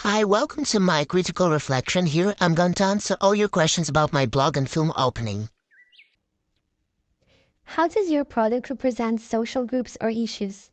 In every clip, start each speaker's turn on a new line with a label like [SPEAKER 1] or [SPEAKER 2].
[SPEAKER 1] Hi, welcome to my critical reflection. Here I'm going to answer all your questions about my blog and film opening.
[SPEAKER 2] How does your product represent social groups or issues?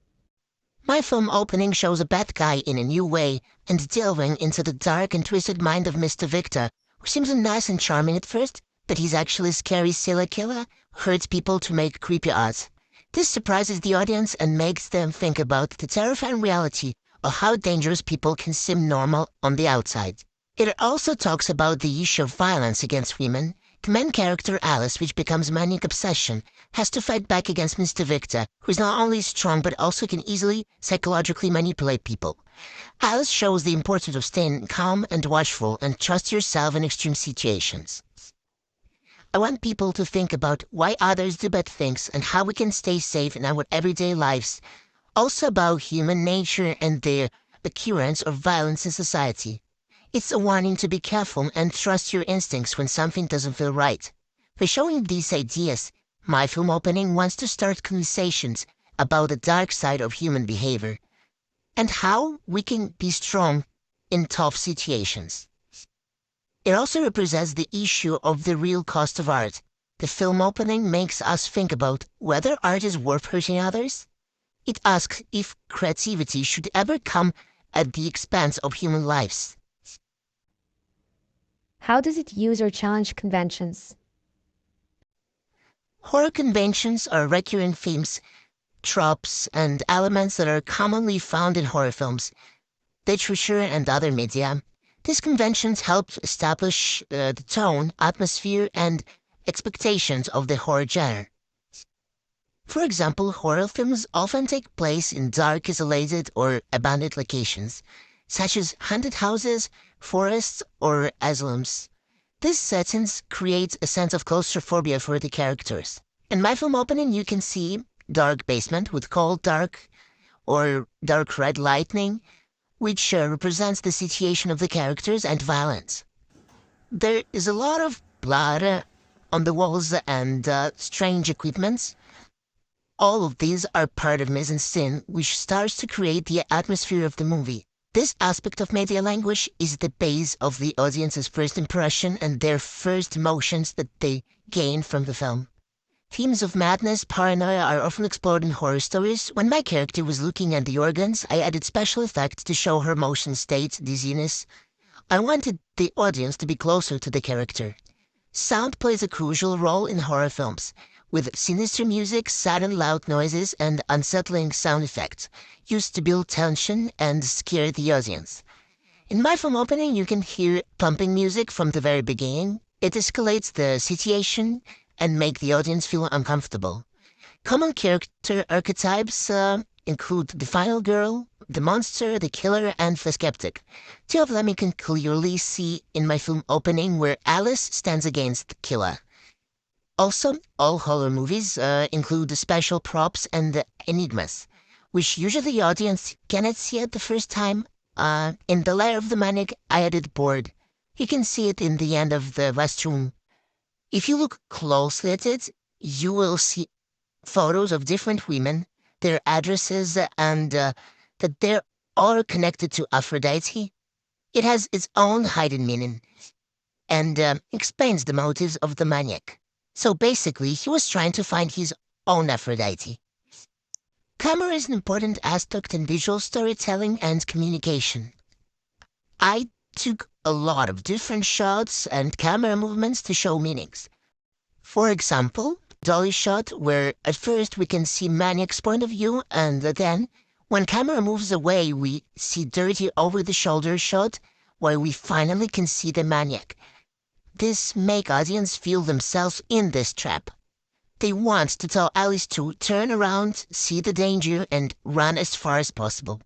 [SPEAKER 1] My film opening shows a bad guy in a new way and delving into the dark and twisted mind of Mr. Victor, who seems nice and charming at first, but he's actually a scary serial killer who hurts people to make creepy art. This surprises the audience and makes them think about the terrifying reality of how dangerous people can seem normal on the outside. It also talks about the issue of violence against women. The main character, Alice, which becomes a manic obsession, has to fight back against Mr. Victor, who is not only strong but also can easily psychologically manipulate people. Alice shows the importance of staying calm and watchful and trust yourself in extreme situations. I want people to think about why others do bad things and how we can stay safe in our everyday lives. Also about human nature and the occurrence of violence in society. It's a warning to be careful and trust your instincts when something doesn't feel right. By showing these ideas, my film opening wants to start conversations about the dark side of human behavior and how we can be strong in tough situations. It also represents the issue of the real cost of art. The film opening makes us think about whether art is worth hurting others. It asks if creativity should ever come at the expense of human lives.
[SPEAKER 2] How does it use or challenge conventions?
[SPEAKER 1] Horror conventions are recurring themes, tropes, and elements that are commonly found in horror films, literature, and other media. These conventions help establish the tone, atmosphere, and expectations of the horror genre. For example, horror films often take place in dark, isolated, or abandoned locations, such as haunted houses, forests, or asylums. These settings create a sense of claustrophobia for the characters. In my film opening, you can see dark basement with cold dark or dark red lightning, which represents the situation of the characters and violence. There is a lot of blood on the walls and strange equipments. All of these are part of mise-en-scène, which starts to create the atmosphere of the movie. This aspect of media language is the base of the audience's first impression and their first emotions that they gain from the film. Themes of madness, paranoia are often explored in horror stories. When my character was looking at the organs, I added special effects to show her motion state, dizziness. I wanted the audience to be closer to the character. Sound plays a crucial role in horror films, with sinister music, sudden loud noises, and unsettling sound effects, used to build tension and scare the audience. In my film opening, you can hear pumping music from the very beginning. It escalates the situation and make the audience feel uncomfortable. Common character archetypes include the final girl, the monster, the killer, and the skeptic. Two of them you can clearly see in my film opening where Alice stands against the killer. Also, all horror movies include the special props and the enigmas, which usually the audience cannot see at the first time. In The Lair of the Manic, I added board. You can see it in the end of the last room. If you look closely at it, you will see photos of different women, their addresses, and that they're all connected to Aphrodite. It has its own hidden meaning and explains the motives of the maniac. So basically, he was trying to find his own Aphrodite. Camera is an important aspect in visual storytelling and communication. I took a lot of different shots and camera movements to show meanings. For example, dolly shot where at first we can see maniac's point of view and then when camera moves away we see dirty over-the-shoulder shot where we finally can see the maniac. This make audience feel themselves in this trap. They want to tell Alice to turn around, see the danger, and run as far as possible.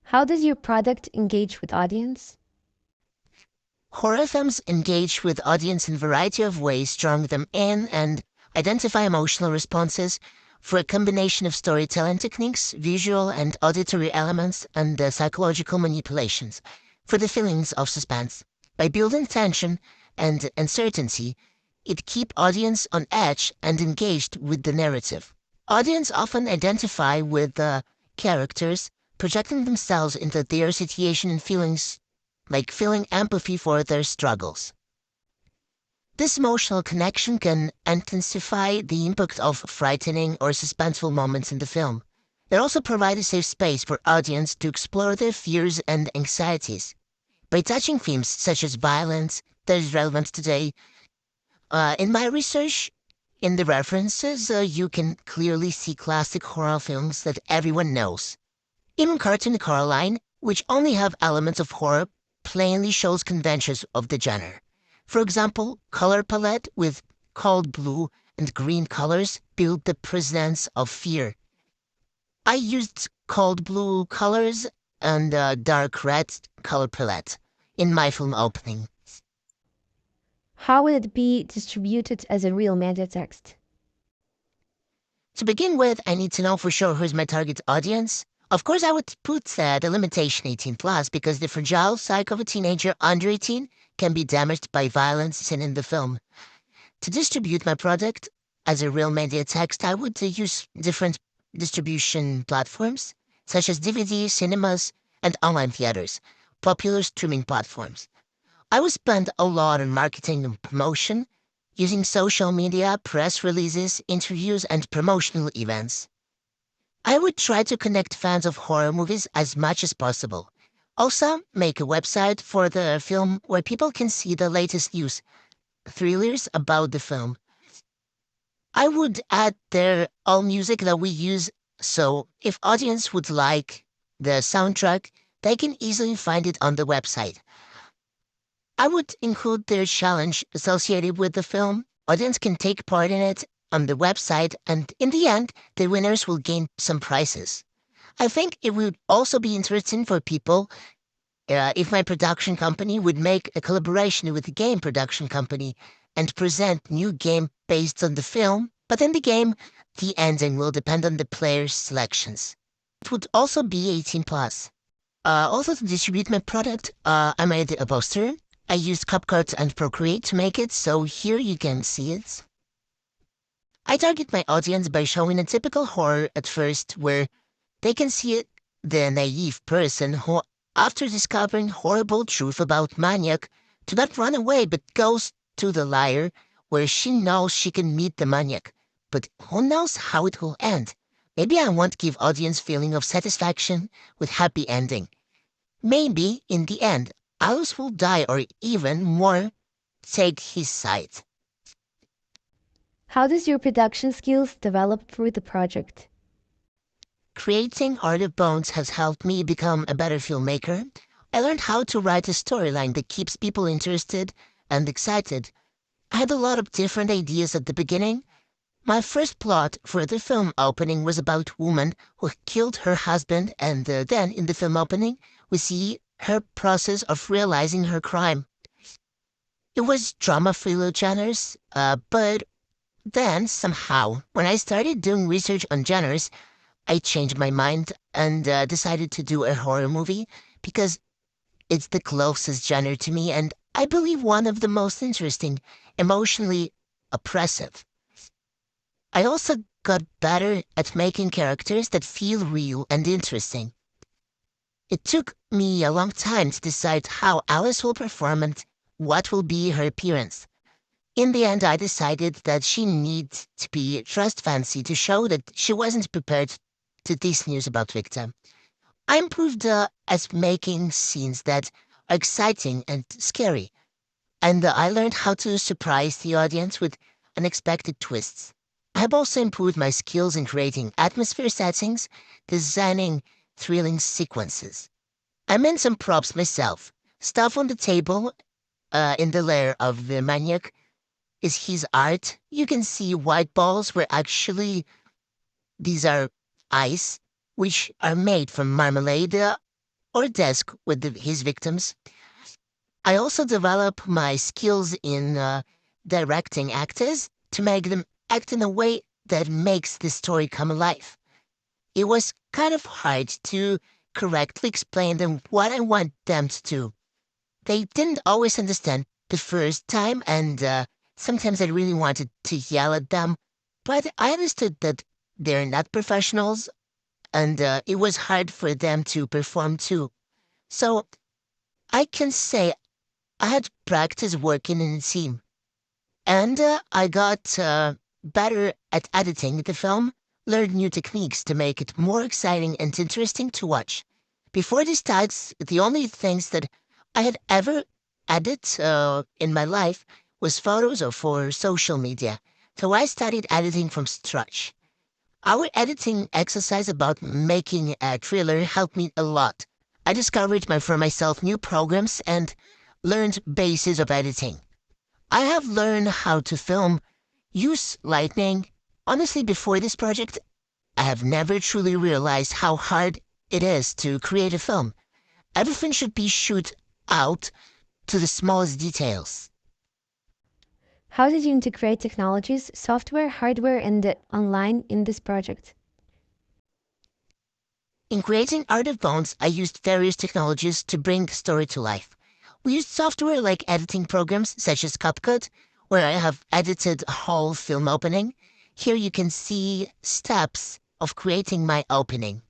[SPEAKER 2] How does your product engage with audience?
[SPEAKER 1] Horror films engage with audience in a variety of ways, drawing them in and identify emotional responses for a combination of storytelling techniques, visual and auditory elements, and psychological manipulations for the feelings of suspense. By building tension and uncertainty, it keeps audience on edge and engaged with the narrative. Audience often identify with the characters projecting themselves into their situation and feeling empathy for their struggles. This emotional connection can intensify the impact of frightening or suspenseful moments in the film. It also provides a safe space for audience to explore their fears and anxieties. By touching themes such as violence that is relevant today, in my research, in the references, you can clearly see classic horror films that everyone knows. Even Cartoon Coraline, which only have elements of horror, plainly shows conventions of the genre. For example, color palette with cold blue and green colors build the presence of fear. I used cold blue colors and dark red color palette in my film opening.
[SPEAKER 2] How would it be distributed as a real media text?
[SPEAKER 1] To begin with, I need to know for sure who's my target audience. Of course, I would put the limitation 18 plus because the fragile psyche of a teenager under 18 can be damaged by violence seen in the film. To distribute my product as a real media text, I would use different distribution platforms such as DVD, cinemas, and online theaters, popular streaming platforms. I would spend a lot on marketing and promotion, using social media, press releases, interviews, and promotional events. I would try to connect fans of horror movies as much as possible. Also, make a website for the film where people can see the latest news, thrillers about the film. I would add there all music that we use, so if audience would like the soundtrack, they can easily find it on the website. I would include their challenge associated with the film. Audience can take part in it on the website, and in the end, the winners will gain some prizes. I think it would also be interesting for people if my production company would make a collaboration with a game production company and present new game based on the film, but in the game, the ending will depend on the player's selections. It would also be 18 plus. Also to distribute my product, I made a poster. I used CapCut and Procreate to make it, so here you can see it. I target my audience by showing a typical horror at first where they can see it, the naive person who, after discovering horrible truth about Maniac, do not run away but goes to the liar where she knows she can meet the Maniac. But who knows how it will end? Maybe I want to give audience feeling of satisfaction with happy ending. Maybe, in the end, Alice will die or even more, take his side.
[SPEAKER 2] How does your production skills develop through the project?
[SPEAKER 1] Creating Art of Bones has helped me become a better filmmaker. I learned how to write a storyline that keeps people interested and excited. I had a lot of different ideas at the beginning. My first plot for the film opening was about a woman who killed her husband, and then in the film opening, we see her process of realizing her crime. It was drama thriller genres, but then somehow, when I started doing research on genres, I changed my mind and decided to do a horror movie because it's the closest genre to me and I believe one of the most interesting, emotionally oppressive. I also got better at making characters that feel real and interesting. It took me a long time to decide how Alice will perform and what will be her appearance. In the end, I decided that she needed to be trust fancy to show that she wasn't prepared to this news about Victor. I improved as making scenes that are exciting and scary, and I learned how to surprise the audience with unexpected twists. I have also improved my skills in creating atmosphere settings, designing thrilling sequences. I made some props myself. Stuff on the table, in the lair of the maniac, is his art. You can see white balls where actually these are ice, which are made from marmalade or desk with his victims. I also develop my skills in directing actors to make them act in a way that makes the story come alive. It was kind of hard to correctly explain them what I want them to do. They didn't always understand the first time, and sometimes I really wanted to yell at them, but I understood that they're not professionals and it was hard for them to perform too. So I can say I had practice working in a team, and I got better at editing the film, learned new techniques to make it more exciting and interesting to watch. Before these tags, the only things that I had ever edited in my life was photos or for social media. So I studied editing from scratch. Our editing exercise about making a trailer helped me a lot. I discovered for myself new programs and learned bases of editing. I have learned how to film, use lightning. Honestly, before this project, I have never truly realized how hard it is to create a film. Everything should be shoot out to the smallest details.
[SPEAKER 2] How did you integrate technologies, software, hardware, and online in this project?
[SPEAKER 1] In creating Art of Bones, I used various technologies to bring the story to life. We used software like editing programs such as CapCut, where I have edited a whole film opening. Here you can see steps of creating my opening.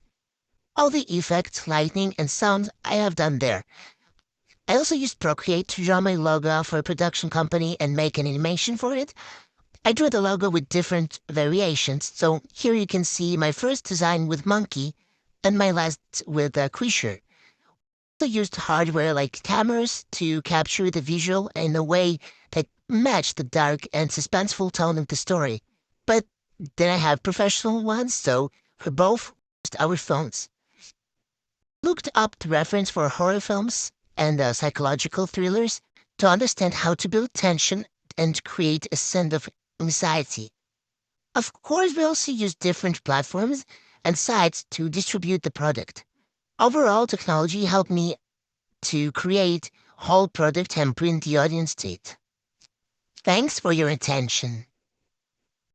[SPEAKER 1] All the effects, lighting, and sound I have done there. I also used Procreate to draw my logo for a production company and make an animation for it. I drew the logo with different variations, so here you can see my first design with Monkey and my last with Creature. I also used hardware like cameras to capture the visual in a way that matched the dark and suspenseful tone of the story. But then I have professional ones, so for both used our phones. Looked up the reference for horror films and psychological thrillers to understand how to build tension and create a sense of anxiety. Of course, we also use different platforms and sites to distribute the product. Overall, technology helped me to create whole product and bring the audience to it. Thanks for your attention.